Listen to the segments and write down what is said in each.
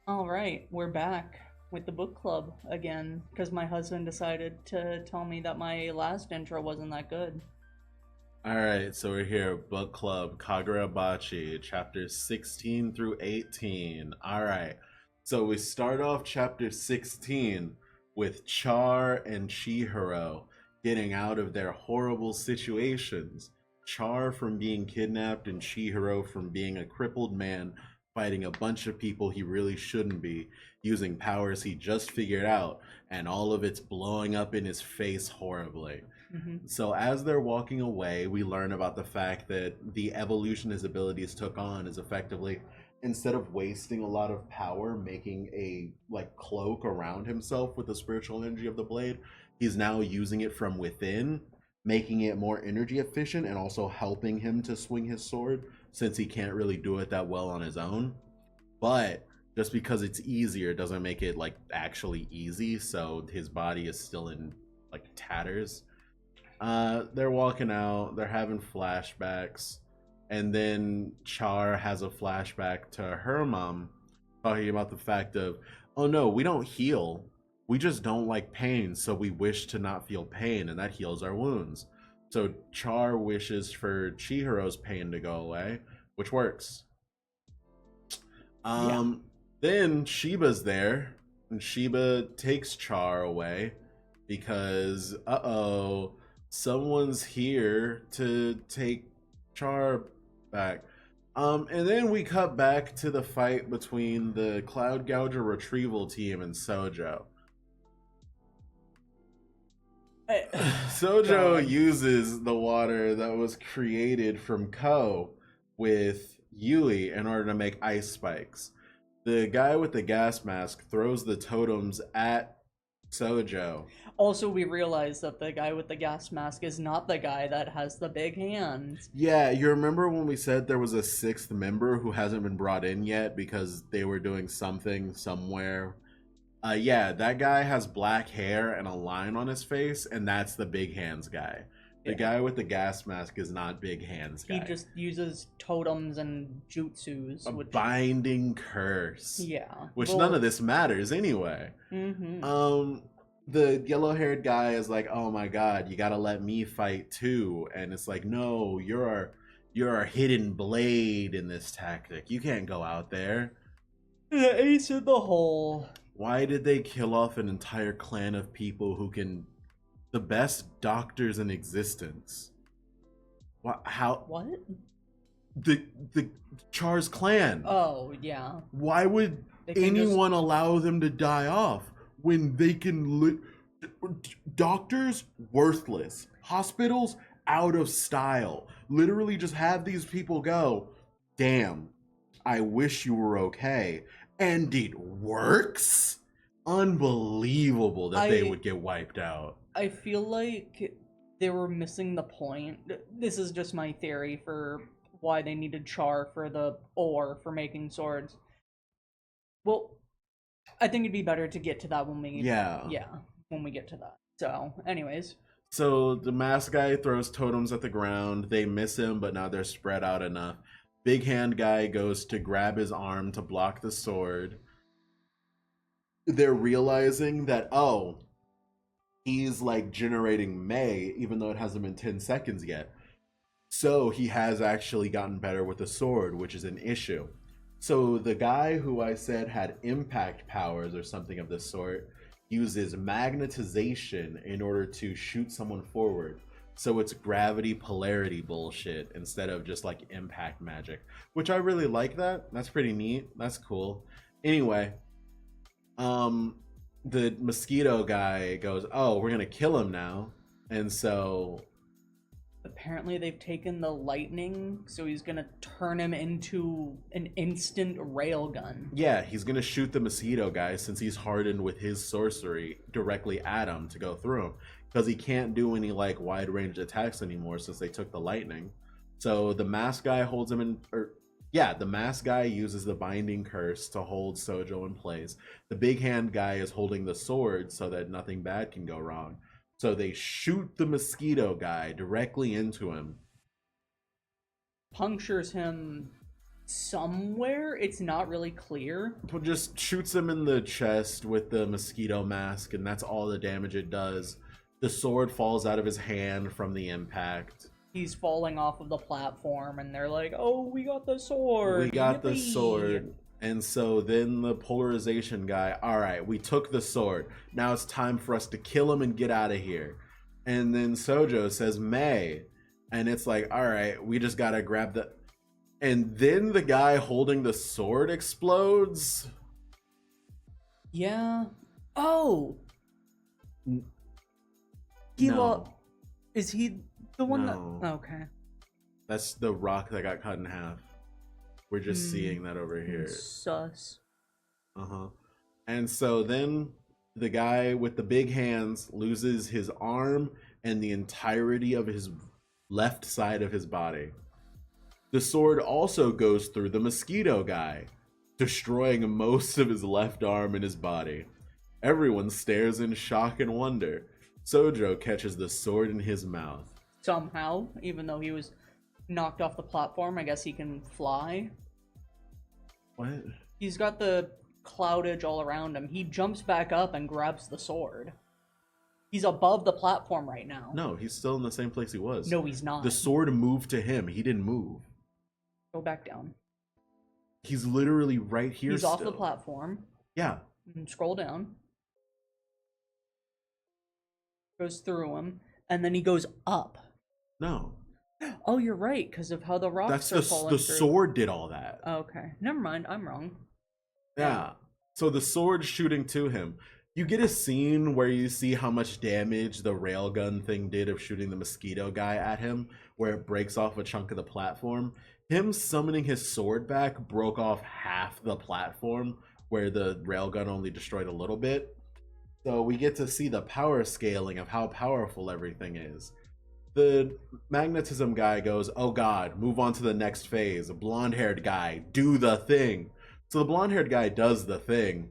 All right, we're back with the book club again because my husband decided to tell me that my last intro wasn't that good. All right, so we're here, book club, Kagurabachi, chapters 16 through 18. All right, so we start off chapter 16 with Char and Chihiro getting out of their horrible situations. Char from being kidnapped and Chihiro from being a crippled man fighting a bunch of people he really shouldn't be, using powers he just figured out, and all of it's blowing up in his face horribly. Hmm. So as they're walking away, we learn about the fact that the evolution his abilities took on is effectively, instead of wasting a lot of power making a like cloak around himself with the spiritual energy of the blade, he's now using it from within, making it more energy efficient and also helping him to swing his sword since he can't really do it that well on his own. But just because it's easier doesn't make it like actually easy, so his body is still in like tatters. They're walking out, they're having flashbacks, and then Char has a flashback to her mom talking about the fact of, oh no, we don't heal. We just don't like pain, so we wish to not feel pain, and that heals our wounds. So Char wishes for Chihiro's pain to go away, which works. Yeah. Um, then Sheba's there, and Sheba takes Char away because, someone's here to take Char back. And then we cut back to the fight between the Cloud Gouger retrieval team and Sojo. Sojo God. uses the water that was created from Ko with Yui in order to make ice spikes. The guy with the gas mask throws the totems at Sojo. Also, we realize that the guy with the gas mask is not the guy that has the big hands. Yeah, you remember when we said there was a sixth member who hasn't been brought in yet because they were doing something somewhere? Yeah, that guy has black hair and a line on his face, and that's the big hands guy. The Yeah. guy with the gas mask is not big hands He guy. just uses totems and jutsus, A which, binding curse, yeah. which none of Well, this matters anyway. mm-hmm. Um, the yellow haired guy is like, "Oh my god, you gotta let me fight too," and it's like, "No, you're our hidden blade in this tactic. You can't go out there." The ace in the hole. Why did they kill off an entire clan of people who can, the best doctors in existence? How What? the Char's clan? Oh, yeah. Why would They can just. anyone allow them to die off when they can doctors worthless, hospitals out of style, literally just have these people go, damn, I wish you were okay, and it works. Unbelievable that they I would get wiped out. I feel like they were missing the point. This is just my theory for why they needed Char for the ore for making swords. Well, I think it'd be better to get to that when we, Yeah. yeah, when we get to that. So, anyways, So the mask guy throws totems at the ground. They miss him, but now they're spread out enough. Big hand guy goes to grab his arm to block the sword. They're realizing that, oh, he's like generating May, even though it hasn't been 10 seconds yet. So he has actually gotten better with the sword, which is an issue. So the guy who I said had impact powers or something of this sort uses magnetization in order to shoot someone forward. So it's gravity polarity bullshit instead of just like impact magic, which I really like that. That's pretty neat. That's cool. Anyway, um the mosquito guy goes, "Oh, we're going to kill him now." And so apparently they've taken the lightning, so he's gonna turn him into an instant railgun. yeah, he's gonna shoot the mosquito guy since he's hardened with his sorcery directly at him to go through him because he can't do any like wide range attacks anymore since they took the lightning. So the mask guy holds him in, or yeah, the mask guy uses the binding curse to hold Sojo in place. The big hand guy is holding the sword so that nothing bad can go wrong. So they shoot the mosquito guy directly into him. Punctures him somewhere. It's not really clear. Just shoots him in the chest with the mosquito mask, and that's all the damage it does. The sword falls out of his hand from the impact. He's falling off of the platform, and they're like, "Oh, we got the sword! We got the Yippee!" sword. And so then the polarization guy, all right, we took the sword. Now it's time for us to kill him and get out of here. And then Sojo says, May. And it's like, all right, we just gotta grab the. And then the guy holding the sword explodes. Yeah. Oh! No. Is he the one No. that. Okay. That's the rock that got cut in half. We're just seeing that over here. Sus. Uh-huh. And so then the guy with the big hands loses his arm and the entirety of his left side of his body. The sword also goes through the mosquito guy, destroying most of his left arm and his body. Everyone stares in shock and wonder. Sojo catches the sword in his mouth. Somehow, even though he was knocked off the platform, I guess he can fly. What? He's got the cloudage all around him. He jumps back up and grabs the sword. He's above the platform right now. No, he's still in the same place he was. No, he's not. The sword moved to him. He didn't move. Go back down. He's literally right here. He's off the platform. Yeah. And scroll down. Goes through him. And then he goes up. No. Oh, you're right, because of how the rocks are falling the through. sword did all that. Okay. Never mind, I'm wrong. Yeah. So the sword shooting to him. You get a scene where you see how much damage the railgun thing did of shooting the mosquito guy at him, where it breaks off a chunk of the platform. Him summoning his sword back broke off half the platform, where the railgun only destroyed a little bit. So we get to see the power scaling of how powerful everything is. The magnetism guy goes, oh god, move on to the next phase. A blonde-haired guy, do the thing. So the blonde-haired guy does the thing.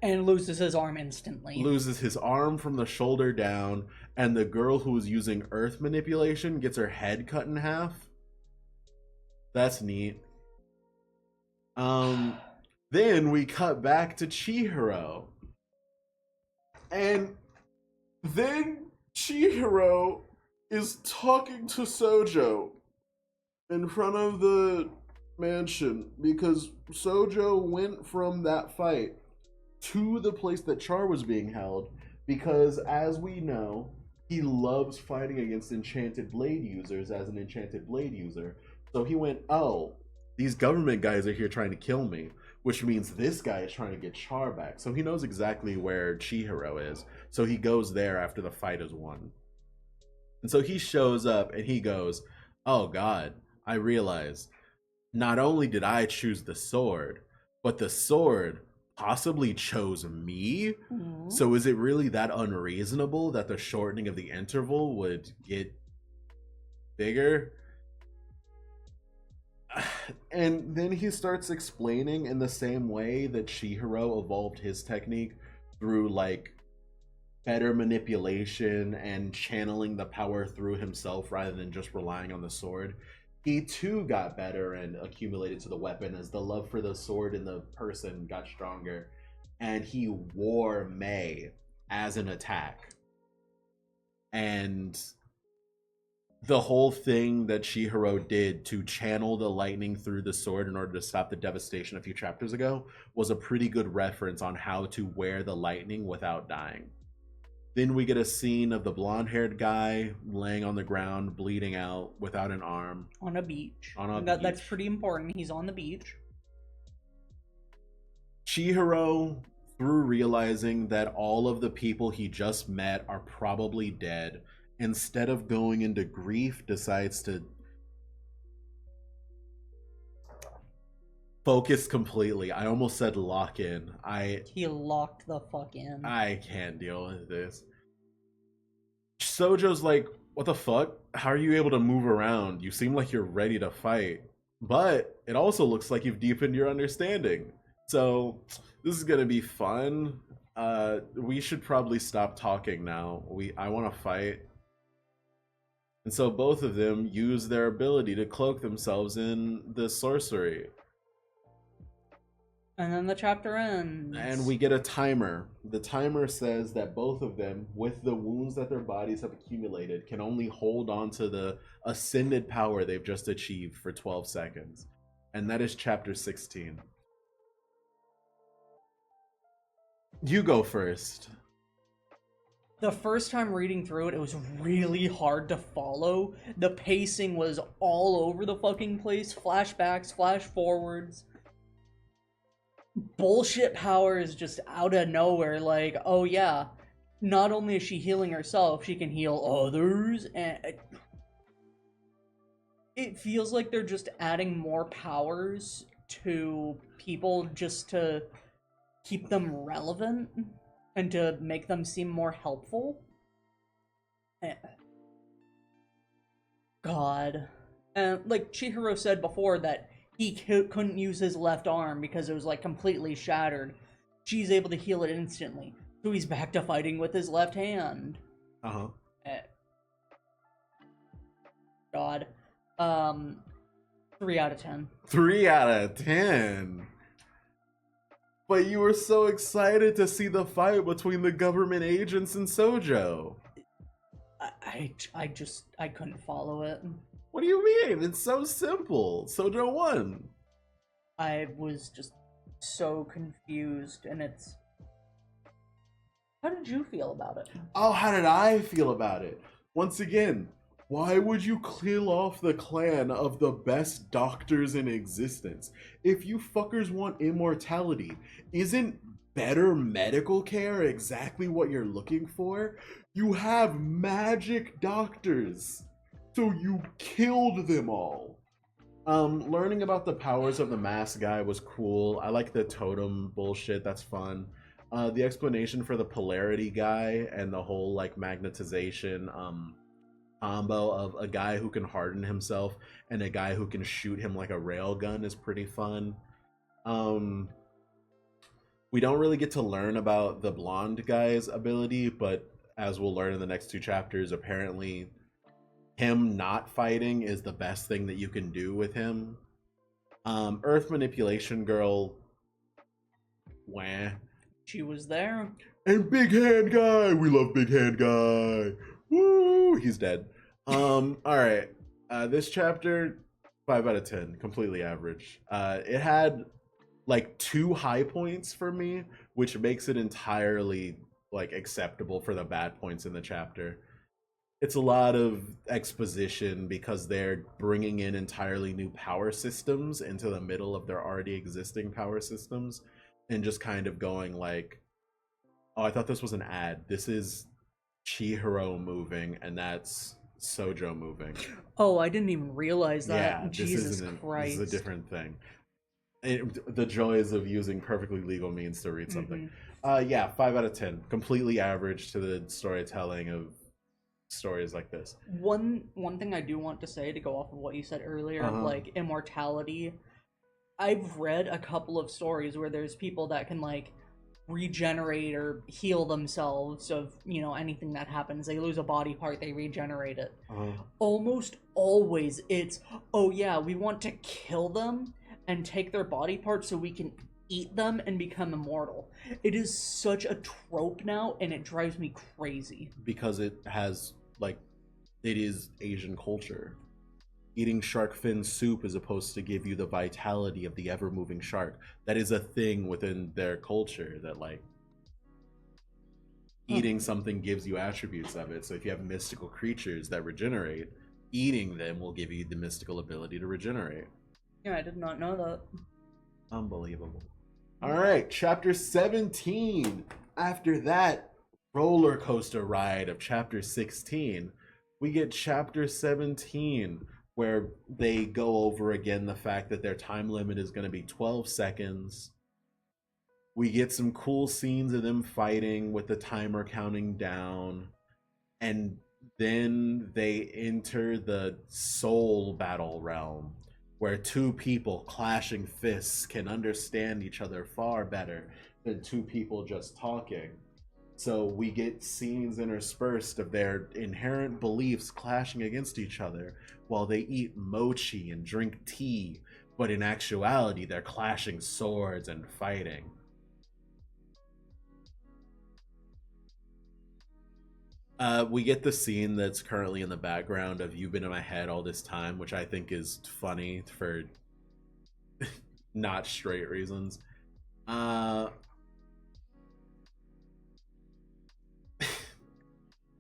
And loses his arm instantly. Loses his arm from the shoulder down, and the girl who was using earth manipulation gets her head cut in half. That's neat. Then we cut back to Chihiro. And then Chihiro is talking to Sojo in front of the mansion because Sojo went from that fight to the place that Char was being held because, as we know, he loves fighting against enchanted blade users as an enchanted blade user. So he went, oh, these government guys are here trying to kill me, which means this guy is trying to get Char back. So he knows exactly where Chihiro is. So he goes there after the fight is won. And so he shows up and he goes, oh god, I realized not only did I choose the sword, but the sword possibly chose me? Aww. So is it really that unreasonable that the shortening of the interval would get bigger? And then he starts explaining in the same way that Chihiro evolved his technique through like better manipulation and channeling the power through himself rather than just relying on the sword. He too got better and accumulated to the weapon as the love for the sword in the person got stronger. And he wore Mei as an attack. And the whole thing that Chihiro did to channel the lightning through the sword in order to stop the devastation a few chapters ago was a pretty good reference on how to wear the lightning without dying. Then we get a scene of the blonde-haired guy laying on the ground, bleeding out, without an arm. On a beach. Beach. That's pretty important. He's on the beach. Chihiro, through realizing that all of the people he just met are probably dead, instead of going into grief, decides to focus completely. I almost said lock in. He locked the fuck in. I can't deal with this. Sojo's like, what the fuck? How are you able to move around? You seem like you're ready to fight. But it also looks like you've deepened your understanding. So this is gonna be fun. We should probably stop talking now. I wanna fight. And so both of them use their ability to cloak themselves in the sorcery. And then the chapter And ends. we get a timer. The timer says that both of them, with the wounds that their bodies have accumulated, can only hold on to the ascended power they've just achieved for 12 seconds. And that is chapter 16. You go first. The first time reading through it, it was really hard to follow. The pacing was all over the fucking place. Flashbacks, flash forwards. Bullshit powers just out of nowhere. Like, oh yeah, not only is she healing herself, she can heal others. And it feels like they're just adding more powers to people just to keep them relevant and to make them seem more helpful. God. And like Chihiro said before that he couldn't use his left arm because it was like completely shattered. She's able to heal it instantly. So he's back to fighting with his left hand. Uh-huh. Eh, God. Um 3 out of 10. 3 out of 10. But you were so excited to see the fight between the government agents and Sojo. I couldn't follow it. What do you mean? It's so simple. Sojo won. I was just so confused, and it's. How did you feel about it? Oh, how did I feel about it? Once again, why would you kill off the clan of the best doctors in existence? If you fuckers want immortality, isn't better medical care exactly what you're looking for? You have magic doctors. So you killed them all. Learning about the powers of the mask guy was cool. I like the totem bullshit, that's fun. The explanation for the polarity guy and the whole like magnetization combo of a guy who can harden himself and a guy who can shoot him like a rail gun is pretty fun. We don't really get to learn about the blonde guy's ability, but as we'll learn in the next 2 chapters, apparently him not fighting is the best thing that you can do with him. Earth manipulation girl, wah. She was there. And big hand guy, we love big hand guy. Woo, he's dead. All right. This chapter, 5 out of 10, completely average. It had like 2 high points for me, which makes it entirely like acceptable for the bad points in the chapter. It's a lot of exposition because they're bringing in entirely new power systems into the middle of their already existing power systems and just kind of going like, oh, I thought this was an ad. This is Chihiro moving and that's Sojo moving. Oh, I didn't even realize that. Yeah, Jesus Christ. This is a different thing. The joys of using perfectly legal means to read something. Yeah, 5 out of 10. Completely average to the storytelling of stories like this. One thing I do want to say to go off of what you said earlier, like immortality. I've read a couple of stories where there's people that can like regenerate or heal themselves of, you know, anything that happens. They lose a body part, they regenerate it. Almost always it's, oh yeah, we want to kill them and take their body parts so we can eat them and become immortal. It is such a trope now, and it drives me crazy. Because it has, like, it is Asian culture. Eating shark fin soup is supposed to give you the vitality of the ever-moving shark. That is a thing within their culture, that, like, eating something gives you attributes of it. So if you have mystical creatures that regenerate, eating them will give you the mystical ability to regenerate. Yeah, I did not know that. Unbelievable. All right, chapter 17. After that roller coaster ride of chapter 16, we get chapter 17, where they go over again the fact that their time limit is going to be 12 seconds. We get some cool scenes of them fighting with the timer counting down. And then they enter the soul battle realm, where 2 people clashing fists can understand each other far better than 2 people just talking. So we get scenes interspersed of their inherent beliefs clashing against each other while they eat mochi and drink tea, but in actuality, they're clashing swords and fighting. We get the scene that's currently in the background of "You've Been in My Head All This Time," which I think is funny for not straight reasons. Uh,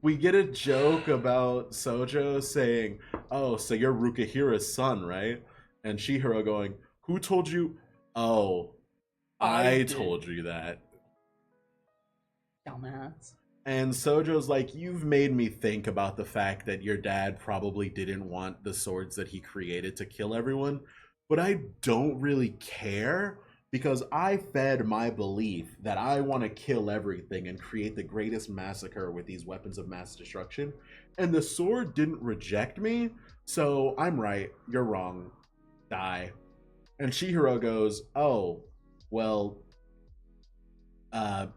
we get a joke about Sojo saying, "Oh, so you're Rukahira's son, right?" And Chihiro going, "Who told you?" "Oh, I did. told you that." Dumbass. And Sojo's like, "You've made me think about the fact that your dad probably didn't want the swords that he created to kill everyone, but I don't really care because I fed my belief that I want to kill everything and create the greatest massacre with these weapons of mass destruction. And the sword didn't reject me, so I'm right, you're wrong. Die." And Chihiro goes, "Oh, well, uh,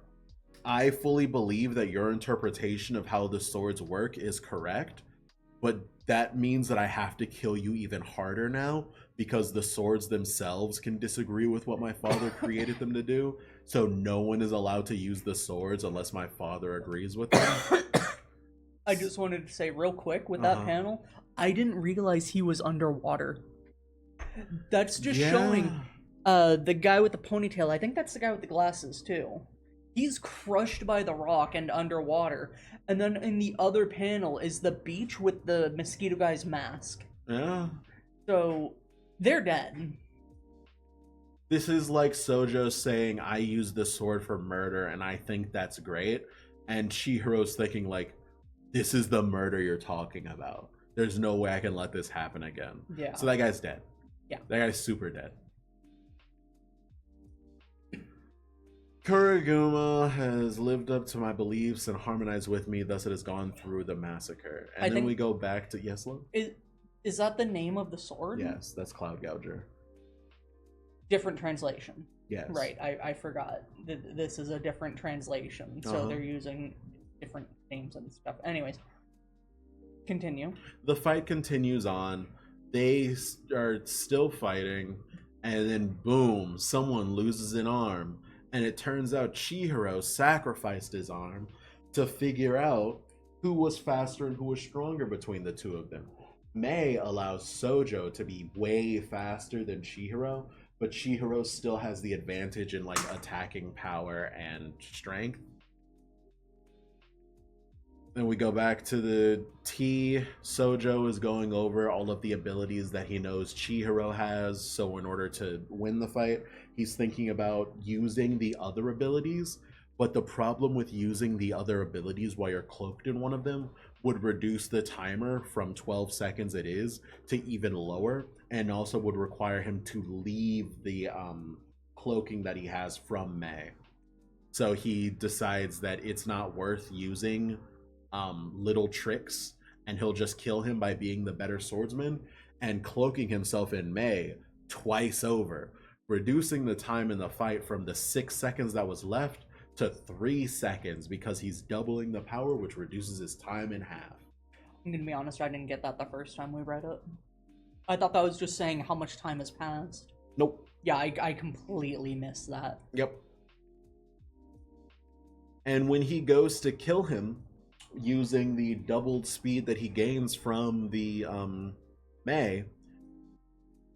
I fully believe that your interpretation of how the swords work is correct, but that means that I have to kill you even harder now because the swords themselves can disagree with what my father created them to do. So no one is allowed to use the swords unless my father agrees with them." I just wanted to say real quick with that Uh-huh. panel, I didn't realize he was underwater. That's just Yeah. showing the guy with the ponytail. I think that's the guy with the glasses too. He's crushed by the rock and underwater. And then in the other panel is the beach with the mosquito guy's mask. Yeah. So they're dead. This is like Sojo saying, "I use the sword for murder and I think that's great." And Chihiro's thinking like, "This is the murder you're talking about. There's no way I can let this happen again." Yeah. So that guy's dead. Yeah. That guy's super dead. "Kuriguma has lived up to my beliefs and harmonized with me, thus it has gone through the massacre." And I then think- we go back to Yeslo? Is that the name of the sword? Yes, that's Cloud Gouger. Different translation. Yes. Right, I forgot. This is a different translation, so Uh-huh. they're using different names and stuff. Anyways, continue. The fight continues on. They are still fighting, and then boom, someone loses an arm. And it turns out Chihiro sacrificed his arm to figure out who was faster and who was stronger between the two of them. Mei allows Sojo to be way faster than Chihiro, but Chihiro still has the advantage in like attacking power and strength. Then we go back to the tea. Sojo is going over all of the abilities that he knows Chihiro has. So in order to win the fight, he's thinking about using the other abilities. But the problem with using the other abilities while you're cloaked in one of them would reduce the timer from 12 seconds it is to even lower, and also would require him to leave the cloaking that he has from Mei. So he decides that it's not worth using little tricks, and he'll just kill him by being the better swordsman and cloaking himself in Mei twice over, reducing the time in the fight from the 6 seconds that was left to 3 seconds because he's doubling the power, which reduces his time in half. I'm gonna be honest, I didn't get that the first time we read it. I thought that was just saying how much time has passed. Nope. Yeah, I completely missed that. Yep. And when he goes to kill him, using the doubled speed that he gains from the Mei,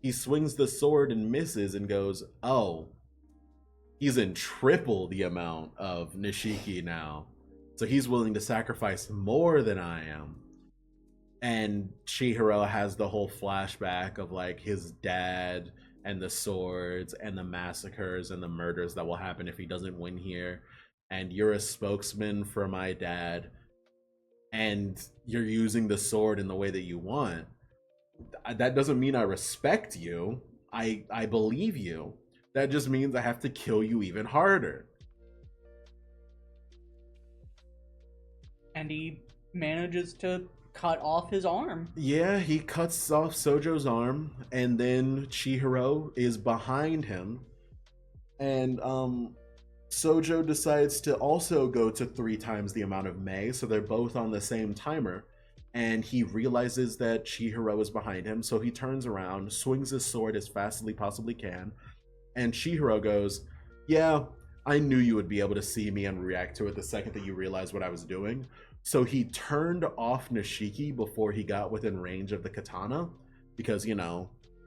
he swings the sword and misses and goes, "Oh, he's in triple the amount of Nishiki now. So he's willing to sacrifice more than I am." And Chihiro has the whole flashback of like his dad and the swords and the massacres and the murders that will happen if he doesn't win here. And you're a spokesman for my dad, and you're using the sword in the way that you want. That doesn't mean I respect you. I believe you. That just means I have to kill you even harder. And he manages to cut off his arm. Yeah, he cuts off Sojo's arm, and then Chihiro is behind him. And Sojo decides to also go to 3 times the amount of Mei, so they're both on the same timer. And he realizes that Chihiro is behind him, so he turns around, swings his sword as fast as he possibly can, and Chihiro goes, "Yeah, I knew you would be able to see me and react to it the second that you realized what I was doing." So he turned off Nishiki before he got within range of the katana, because,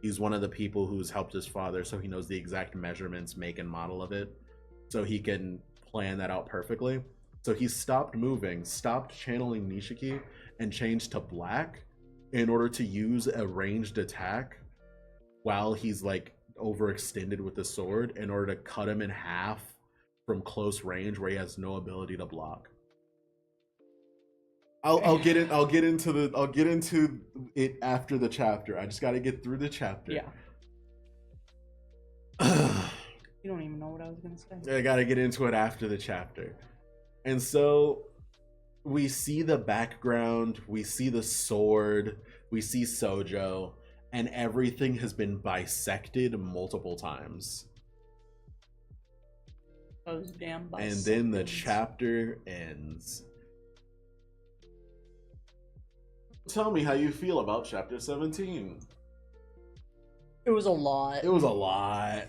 he's one of the people who's helped his father, so he knows the exact measurements, make, and model of it. So he can plan that out perfectly. So he stopped moving, stopped channeling Nishiki, and changed to black in order to use a ranged attack while he's like overextended with the sword in order to cut him in half from close range where he has no ability to block. I'll get into it after the chapter. I just got to get through the chapter. Yeah. You don't even know what I was gonna say. I got to get into it after the chapter. And so we see the background, we see the sword, we see Sojo, and everything has been bisected multiple times. Those damn bisected. And then the chapter ends. Tell me how you feel about chapter 17. It was a lot. It was a lot.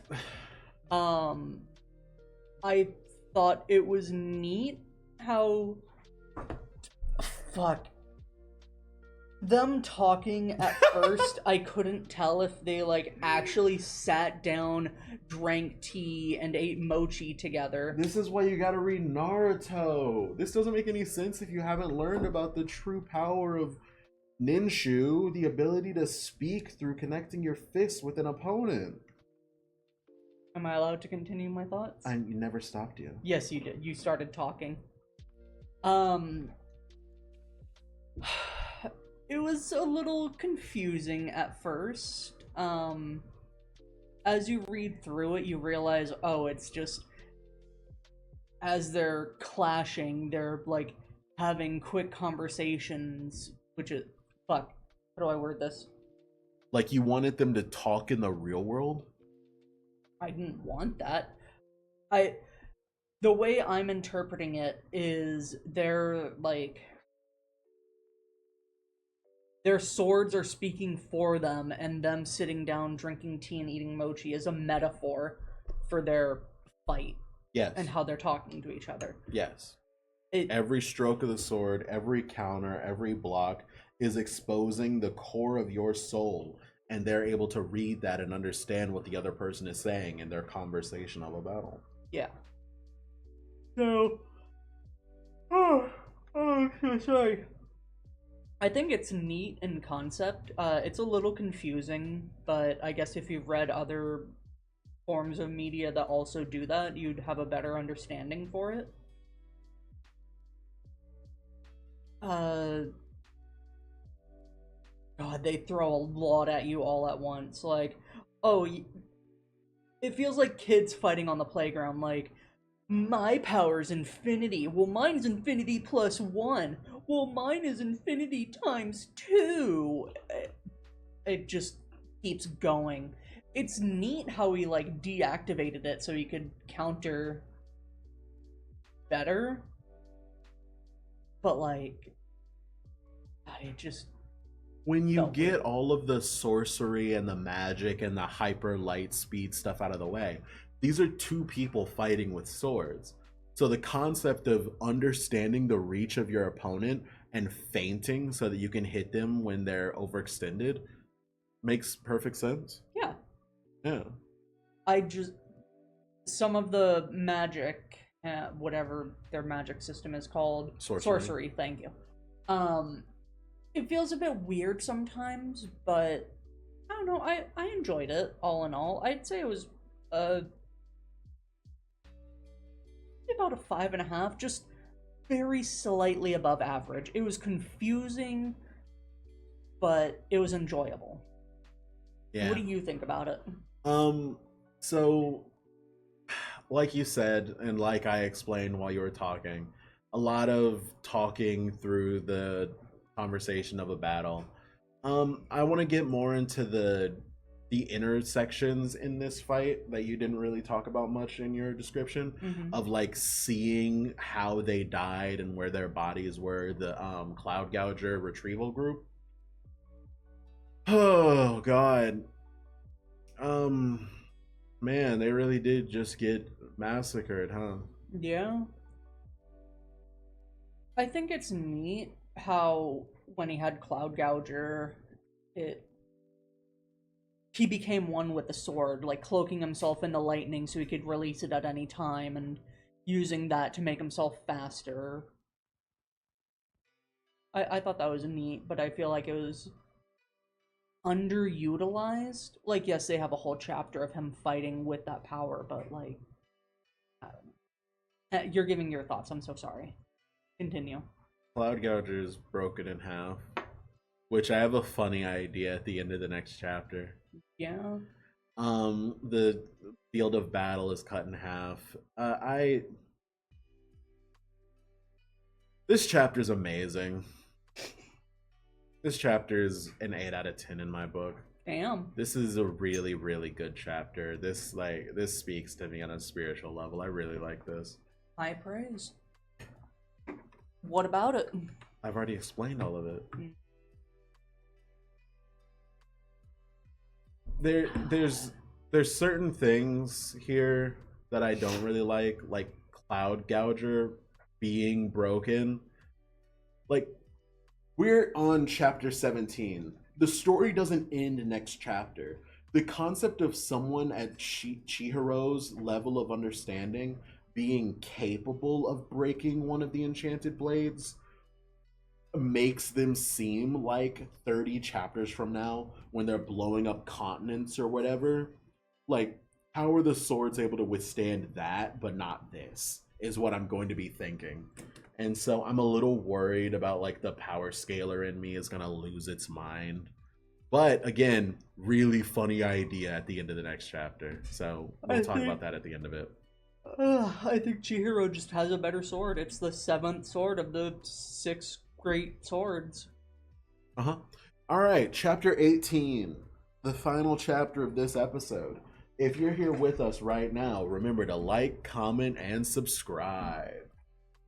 I thought it was neat how them talking at first. I couldn't tell if they like actually sat down, drank tea, and ate mochi together. This is why you gotta read Naruto. This doesn't make any sense if you haven't learned about the true power of Ninshu, the ability to speak through connecting your fists with an opponent. Am I allowed to continue my thoughts? You never stopped you. Yes, you did. You started talking. It was a little confusing at first. As you read through it, you realize, oh, it's just as they're clashing, they're like having quick conversations, which is how do I word this? Like you wanted them to talk in the real world? I didn't want that. The way I'm interpreting it is they're like their swords are speaking for them, and them sitting down, drinking tea, and eating mochi is a metaphor for their fight. Yes. And how they're talking to each other. Yes. Every stroke of the sword, every counter, every block is exposing the core of your soul, and they're able to read that and understand what the other person is saying in their conversation of a battle. Yeah. So, sorry. I think it's neat in concept. It's a little confusing, but I guess if you've read other forms of media that also do that, you'd have a better understanding for it. God, they throw a lot at you all at once. Like, oh, it feels like kids fighting on the playground. Like, my power's infinity. Well, mine's infinity plus 1. Well, mine is infinity times 2. It just keeps going. It's neat how he, like, deactivated it so he could counter better. But, like, it just... When you get all of the sorcery and the magic and the hyper light speed stuff out of the way, these are 2 people fighting with swords. So the concept of understanding the reach of your opponent and feinting so that you can hit them when they're overextended makes perfect sense. Yeah. Yeah. Some of the magic, whatever their magic system is called, sorcery, thank you. It feels a bit weird sometimes, but I don't know, I enjoyed it all in all. I'd say it was about a 5.5, just very slightly above average. It was confusing, but it was enjoyable. Yeah. What do you think about it? So like you said, and like I explained while you were talking, a lot of talking through the conversation of a battle. I want to get more into the the inner sections in this fight that you didn't really talk about much in your description, of like seeing how they died and where their bodies were, the Cloud Gouger retrieval group. Oh god. Man, they really did just get massacred, huh? Yeah. I think it's neat how when he had Cloud Gouger, it he became one with the sword, like cloaking himself in the lightning so he could release it at any time and using that to make himself faster. I thought that was neat, but I feel like it was underutilized. Like, yes, they have a whole chapter of him fighting with that power, but like, I don't know. You're giving your thoughts. I'm so sorry. Continue. Cloud Gouger is broken in half, which I have a funny idea at the end of the next chapter. Yeah. The field of battle is cut in half. This chapter is amazing. This chapter is an 8 out of 10 in my book. Damn. This is a really, really good chapter. This speaks to me on a spiritual level. I really like this. High praise. What about it? I've already explained all of it. There's certain things here that I don't really like Cloud Gouger being broken. Like, we're on chapter 17. The story doesn't end next chapter. The concept of someone at Chihiro's level of understanding being capable of breaking one of the enchanted blades makes them seem like 30 chapters from now, when they're blowing up continents or whatever, like, how are the swords able to withstand that but not this, is what I'm going to be thinking. And so I'm a little worried about like the power scaler in me is gonna lose its mind. But again, really funny idea at the end of the next chapter, so we'll talk about that at the end of it. I think Chihiro just has a better sword. It's the 7th sword of the 6 great swords. All right, chapter 18, the final chapter of this episode. If you're here with us right now, remember to like, comment, and subscribe.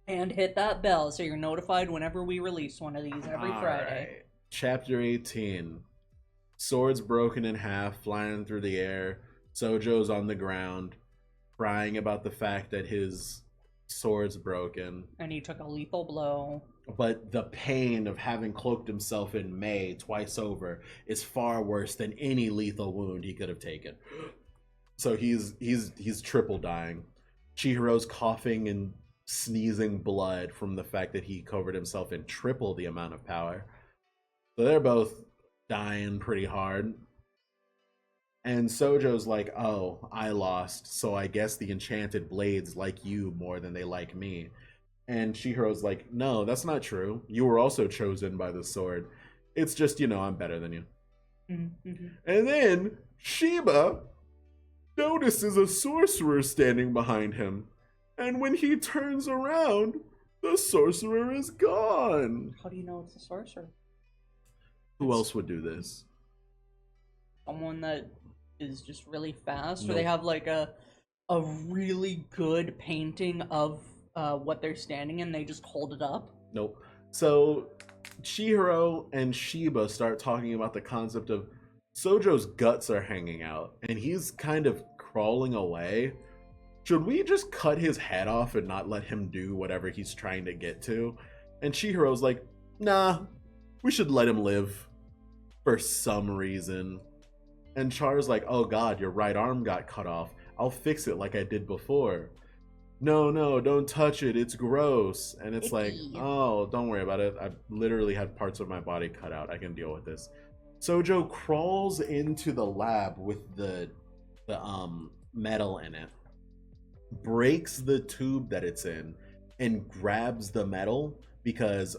And hit that bell so you're notified whenever we release one of these every Friday. Right. Chapter 18. Swords broken in half, flying through the air. Sojo's on the ground, crying about the fact that his sword's broken. And he took a lethal blow. But the pain of having cloaked himself in May twice over is far worse than any lethal wound he could have taken. So he's triple dying. Chihiro's coughing and sneezing blood from the fact that he covered himself in triple the amount of power. So they're both dying pretty hard. And Sojo's like, oh, I lost, so I guess the enchanted blades like you more than they like me. And Chihiro's like, no, that's not true. You were also chosen by the sword. It's just, I'm better than you. Mm-hmm. And then Shiba notices a sorcerer standing behind him. And when he turns around, the sorcerer is gone. How do you know it's a sorcerer? Who else would do this? Someone that is just really fast, Nope. Or they have like a really good painting of what they're standing in, they just hold it up. Nope. So Chihiro and Shiba start talking about the concept of Sojo's guts are hanging out and he's kind of crawling away. Should we just cut his head off and not let him do whatever he's trying to get to? And Chihiro's like, nah, we should let him live for some reason. And Char's like, oh god, your right arm got cut off. I'll fix it like I did before. No, don't touch it. It's gross. And it's like, oh, don't worry about it. I've literally had parts of my body cut out. I can deal with this. Sojo crawls into the lab with the metal in it, breaks the tube that it's in, and grabs the metal because,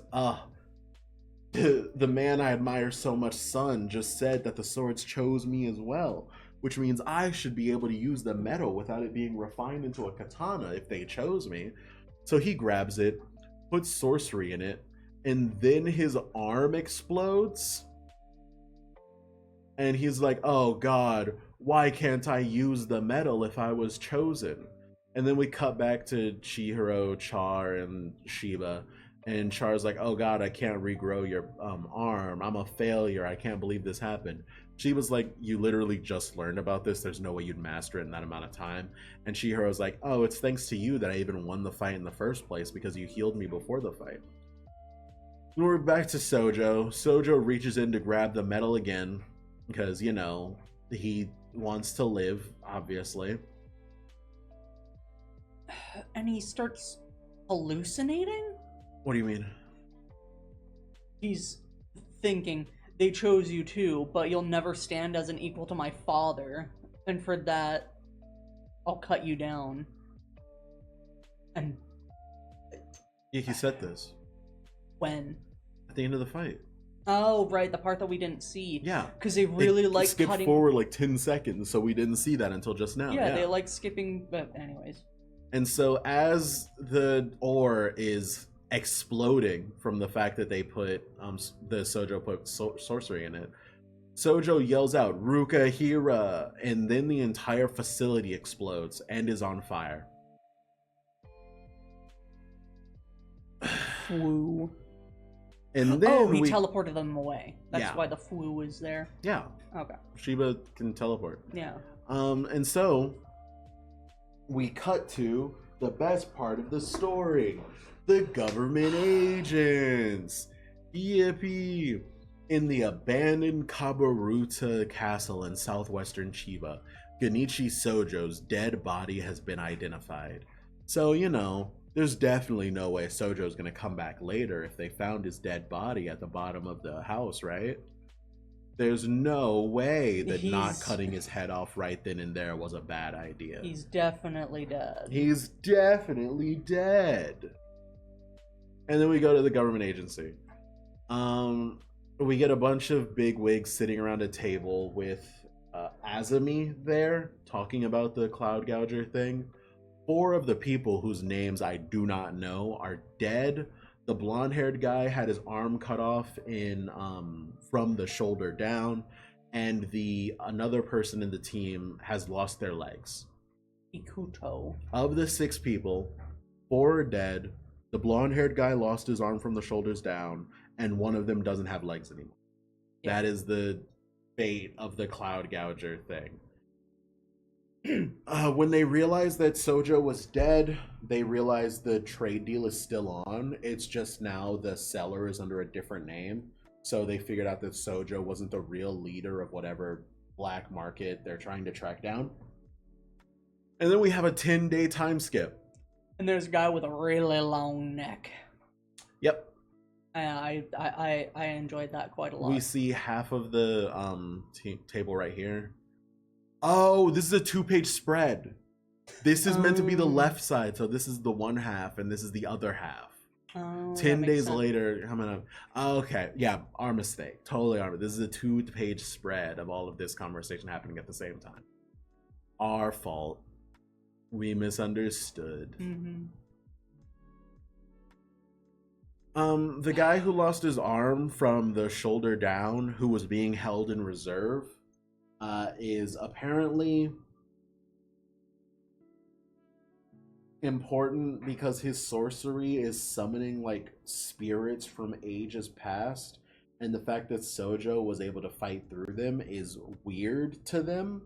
the man I admire so much, Sun, just said that the swords chose me as well, which means I should be able to use the metal without it being refined into a katana if they chose me. So he grabs it, puts sorcery in it, and then his arm explodes. And he's like, oh God, why can't I use the medal if I was chosen? And then we cut back to Chihiro, Char, and Shiba. And Char's like, oh God, I can't regrow your arm. I'm a failure. I can't believe this happened. Shiba's like, you literally just learned about this. There's no way you'd master it in that amount of time. And Chihiro's like, oh, it's thanks to you that I even won the fight in the first place because you healed me before the fight. We're back to Sojo. Sojo reaches in to grab the medal again because, you know, he wants to live, obviously. And he starts hallucinating? What do you mean? He's thinking, they chose you too, but you'll never stand as an equal to my father. And for that, I'll cut you down. And... Yeah, he said this. When? At the end of the fight. Oh, right, the part that we didn't see. Yeah. Because they really like skipped cutting... forward like 10 seconds, so we didn't see that until just now. Yeah, they like skipping... But anyways. And so as the ore is exploding from the fact that they put... the Sojo put sorcery in it, Sojo yells out, Ruka Hira! And then the entire facility explodes and is on fire. Flu. And then he teleported them away. That's why the flu is there. Yeah. Okay. Shiba can teleport. Yeah. And so we cut to the best part of the story. The government agents. Yippee. In the abandoned Kaburuta castle in southwestern Chiba, Genichi Sojo's dead body has been identified. So, you know, there's definitely no way Sojo's gonna come back later if they found his dead body at the bottom of the house, right? There's no way that not cutting his head off right then and there was a bad idea. He's definitely dead. He's definitely dead. And then we go to the government agency. We get a bunch of big wigs sitting around a table with Azumi there talking about the Cloud Gouger thing. 4 of the people whose names I do not know are dead. The blonde-haired guy had his arm cut off in from the shoulder down, and another person in the team has lost their legs. Ikuto. Of the 6 people, 4 are dead. The blonde-haired guy lost his arm from the shoulders down, and one of them doesn't have legs anymore. Yeah. That is the fate of the Cloud Gouger thing. When they realized that Sojo was dead, they realized the trade deal is still on. It's just now the seller is under a different name. So they figured out that Sojo wasn't the real leader of whatever black market they're trying to track down. And then we have a 10-day time skip. And there's a guy with a really long neck. Yep. I enjoyed that quite a lot. We see half of the table right here. Oh, this is a 2-page spread. This is meant to be the left side, so this is the one half, and this is the other half. 10 days later, coming up. Okay, yeah, our mistake. Totally our mistake. This is a 2-page spread of all of this conversation happening at the same time. Our fault. We misunderstood. Mm-hmm. The guy who lost his arm from the shoulder down, who was being held in reserve, is apparently important because his sorcery is summoning like spirits from ages past, and the fact that Sojo was able to fight through them is weird to them,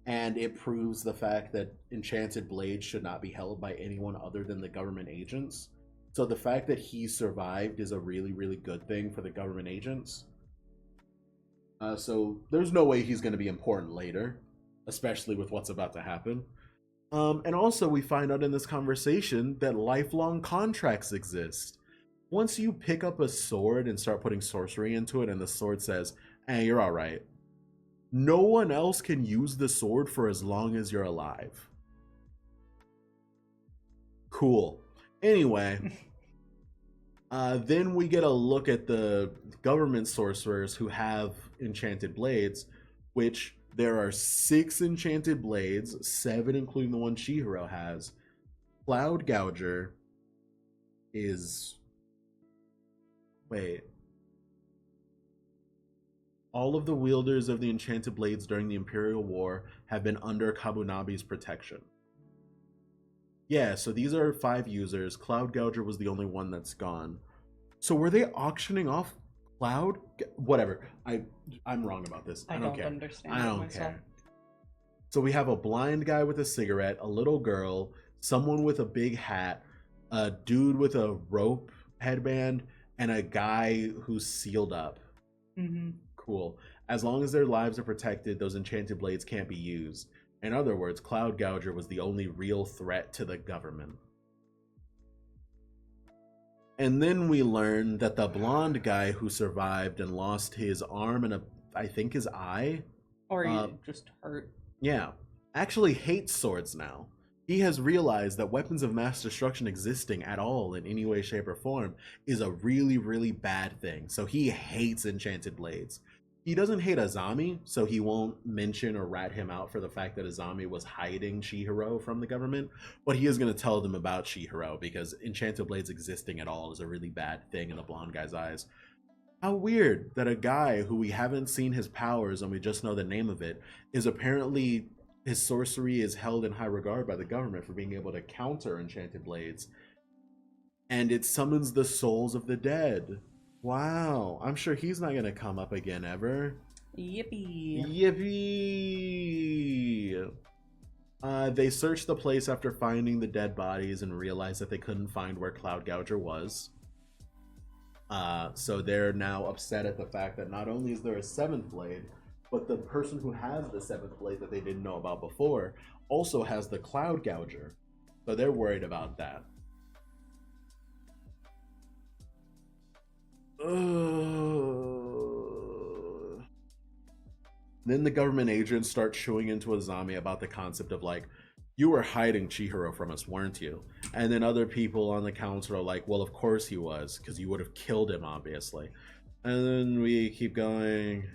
and it proves the fact that enchanted blades should not be held by anyone other than the government agents. So the fact that he survived is a really, really good thing for the government agents. So there's no way he's going to be important later, especially with what's about to happen. And also we find out in this conversation that lifelong contracts exist. Once you pick up a sword and start putting sorcery into it and the sword says, hey, you're all right, no one else can use the sword for as long as you're alive. Cool. Anyway, then we get a look at the government sorcerers who have enchanted blades, which there are 6 enchanted blades, 7 including the one Chihiro has. Cloud Gouger is... Wait. All of the wielders of the enchanted blades during the Imperial War have been under Kabunabi's protection. Yeah, so these are 5 users. Cloud Gouger was the only one that's gone. So were they auctioning off Cloud? Whatever. I'm wrong about this. I don't care. Understand I it don't myself. care. So we have a blind guy with a cigarette, a little girl, someone with a big hat, a dude with a rope headband, and a guy who's sealed up. Mm-hmm. Cool. As long as their lives are protected, those enchanted blades can't be used. In other words, Cloud Gouger was the only real threat to the government. And then we learn that the blonde guy who survived and lost his arm and I think his eye, Or he just hurt. yeah, actually hates swords now. He has realized that weapons of mass destruction existing at all in any way, shape, or form is a really, really bad thing. So he hates enchanted blades. He doesn't hate Azami, so he won't mention or rat him out for the fact that Azami was hiding Chihiro from the government, but he is going to tell them about Chihiro because enchanted blades existing at all is a really bad thing in the blonde guy's eyes. How weird that a guy who we haven't seen his powers and we just know the name of it is apparently, his sorcery is held in high regard by the government for being able to counter enchanted blades. And it summons the souls of the dead. Wow, I'm sure he's not going to come up again ever. Yippee. Yippee! They searched the place after finding the dead bodies and realized that they couldn't find where Cloud Gouger was. So they're now upset at the fact that not only is there a 7th blade, but the person who has the 7th blade that they didn't know about before also has the Cloud Gouger. So they're worried about that. Then the government agents start chewing into Azami about the concept of like, you were hiding Chihiro from us, weren't you? And then other people on the council are like, well, of course he was, because you would have killed him, obviously. And then we keep going,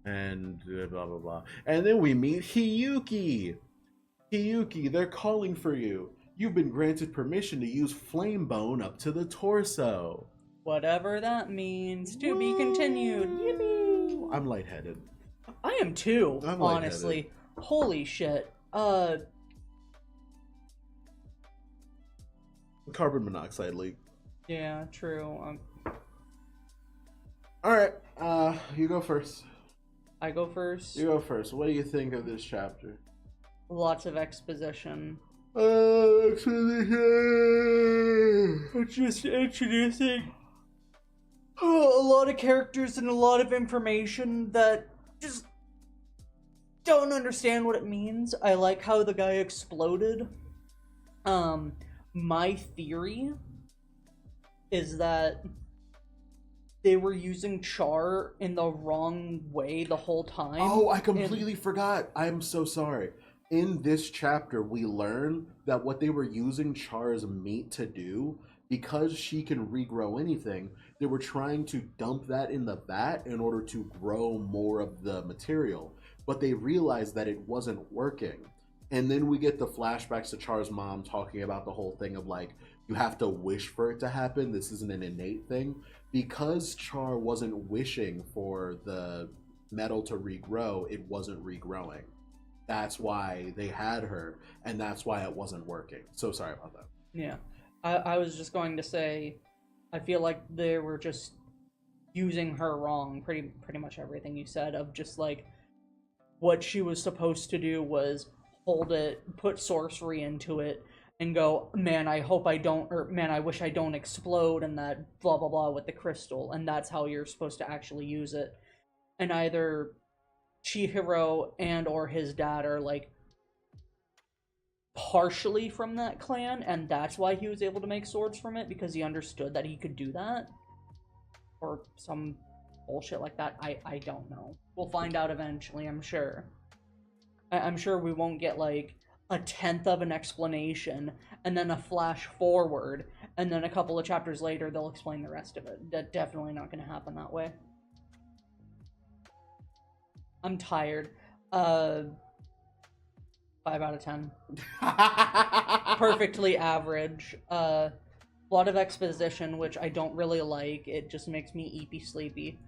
and blah, blah, blah. And then we meet Hiyuki. Hiyuki, they're calling for you. You've been granted permission to use Flame Bone up to the torso. Whatever that means. To be continued. Yippee! I'm lightheaded. I am too, I'm honestly. lightheaded. Holy shit. Carbon monoxide leak. Yeah, true. Alright, you go first. I go first. You go first. What do you think of this chapter? Lots of exposition. Exposition! Just introducing a lot of characters and a lot of information that just don't understand what it means. I like how the guy exploded. My theory is that they were using char in the wrong way the whole time. Oh, I completely forgot. I'm so sorry. In this chapter, we learn that what they were using Char's meat to do, because she can regrow anything, they were trying to dump that in the vat in order to grow more of the material. But they realized that it wasn't working. And then we get the flashbacks to Char's mom talking about the whole thing of like, you have to wish for it to happen. This isn't an innate thing. Because Char wasn't wishing for the metal to regrow, it wasn't regrowing. That's why they had her, and that's why it wasn't working. So sorry about that. Yeah. I was just going to say, I feel like they were just using her wrong, pretty much everything you said, of just like, what she was supposed to do was hold it, put sorcery into it, and go, man, I hope I don't, or man, I wish I don't explode, and that blah blah blah with the crystal, and that's how you're supposed to actually use it. And either Chihiro and or his dad are like partially from that clan, and that's why he was able to make swords from it, because he understood that he could do that, or some bullshit like that. I don't know. We'll find out eventually, I'm sure. I'm sure we won't get like a 10th of an explanation and then a flash forward and then a couple of chapters later they'll explain the rest of it. That's definitely not going to happen that way. I'm tired. 5 out of 10. Perfectly average. Lot of exposition, which I don't really like. It just makes me eepy sleepy.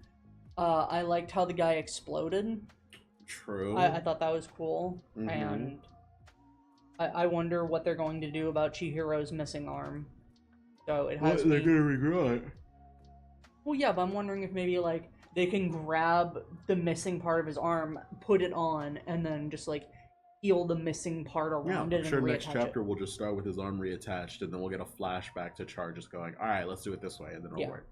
I liked how the guy exploded. True. I thought that was cool, and I wonder what they're going to do about Chihiro's missing arm. So it has What they're me. gonna regret. Well, yeah, but I'm wondering if maybe like they can grab the missing part of his arm, put it on, and then just like heal the missing part Yeah, around I'm it sure and next reattach chapter it. we'll just start with his arm reattached, and then we'll get a flashback to Char just going, "All right, let's do it this way," and then it'll Yeah. work.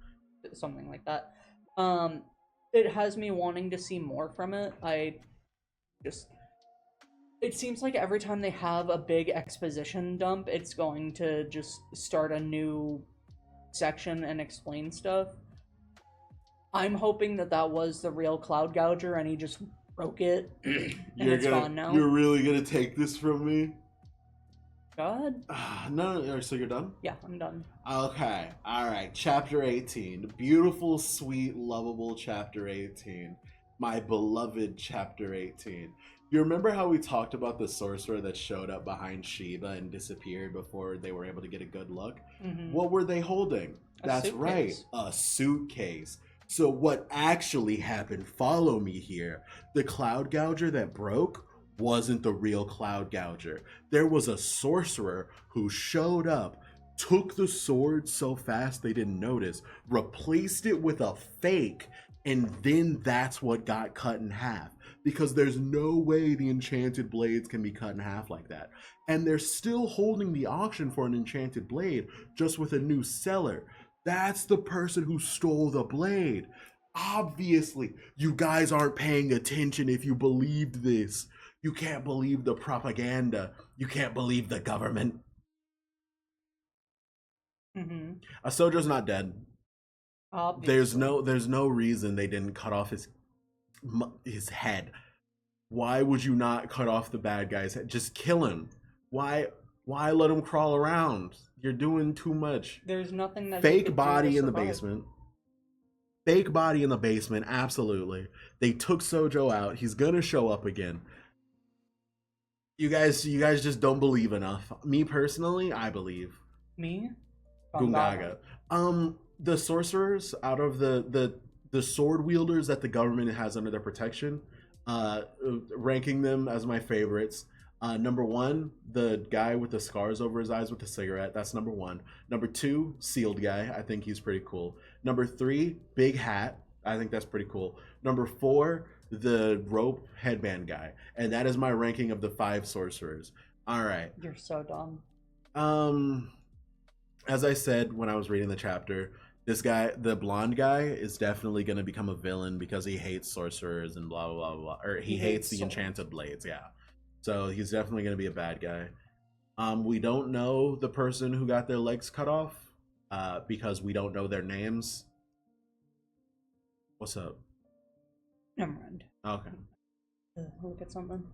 Something like that. Um, it has me wanting to see more from it. Just it seems like every time they have a big exposition dump, it's going to just start a new section and explain stuff. I'm hoping that that was the real Cloud Gouger and he just broke it and it's gone now. You're really gonna take this from me? God? No, so you're done? Yeah, I'm done. Okay, alright, chapter 18. Beautiful, sweet, lovable chapter 18. My beloved chapter 18. You remember how we talked about the sorcerer that showed up behind Shiba and disappeared before they were able to get a good look? Mm-hmm. What were they holding? That's right, a suitcase. So what actually happened, follow me here. The Cloud Gouger that broke wasn't the real Cloud Gouger. There was a sorcerer who showed up, took the sword so fast they didn't notice, replaced it with a fake, and then that's what got cut in half. Because there's no way the enchanted blades can be cut in half like that. And they're still holding the auction for an enchanted blade, just with a new seller. That's the person who stole the blade. Obviously, you guys aren't paying attention if you believed this. You can't believe the propaganda. You can't believe the government. Mm-hmm. Asojo's not dead. Obviously. There's no reason they didn't cut off his head. Why would you not cut off the bad guy's head? Just kill him. Why let him crawl around? You're doing too much. There's nothing that fake body in the basement. Fake body in the basement, absolutely. They took Sojo out. He's gonna show up again. You guys just don't believe enough. Me personally, I believe. Me? Gungaga. The sorcerers out of the sword wielders that the government has under their protection, ranking them as my favorites. Number one, the guy with the scars over his eyes with the cigarette. That's number one. Number two, sealed guy. I think he's pretty cool. Number three, big hat. I think that's pretty cool. Number four, the rope headband guy. And that is my ranking of the 5 sorcerers. All right. You're so dumb. As I said when I was reading the chapter, this guy, the blonde guy, is definitely going to become a villain because he hates sorcerers and blah blah blah, or he hates the enchanted blades. Yeah, so he's definitely going to be a bad guy. We don't know the person who got their legs cut off because we don't know their names. What's up? Never mind. Okay. Look at something.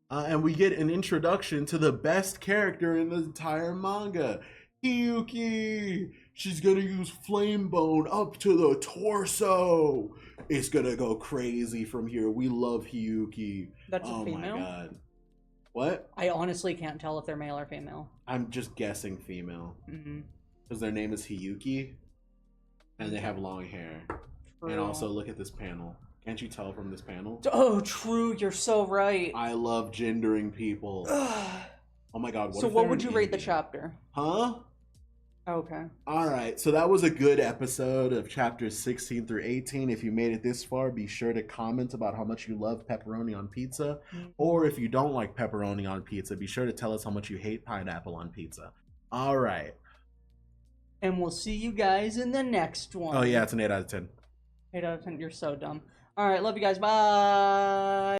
And we get an introduction to the best character in the entire manga, Hiyuki. She's gonna use flame bone up to the torso. It's gonna go crazy from here. We love Hiyuki. That's a female? Oh my god. What? I honestly can't tell if they're male or female. I'm just guessing female. Because their name is Hiyuki. And they have long hair. True. And also look at this panel. Can't you tell from this panel? Oh, true. You're so right. I love gendering people. Oh my god. So what would you rate the chapter? Huh? Okay. Alright, so that was a good episode of chapters 16 through 18. If you made it this far, be sure to comment about how much you love pepperoni on pizza. Or if you don't like pepperoni on pizza, be sure to tell us how much you hate pineapple on pizza. Alright. And we'll see you guys in the next one. Oh yeah, it's an 8 out of 10. 8 out of 10. You're so dumb. Alright, love you guys. Bye.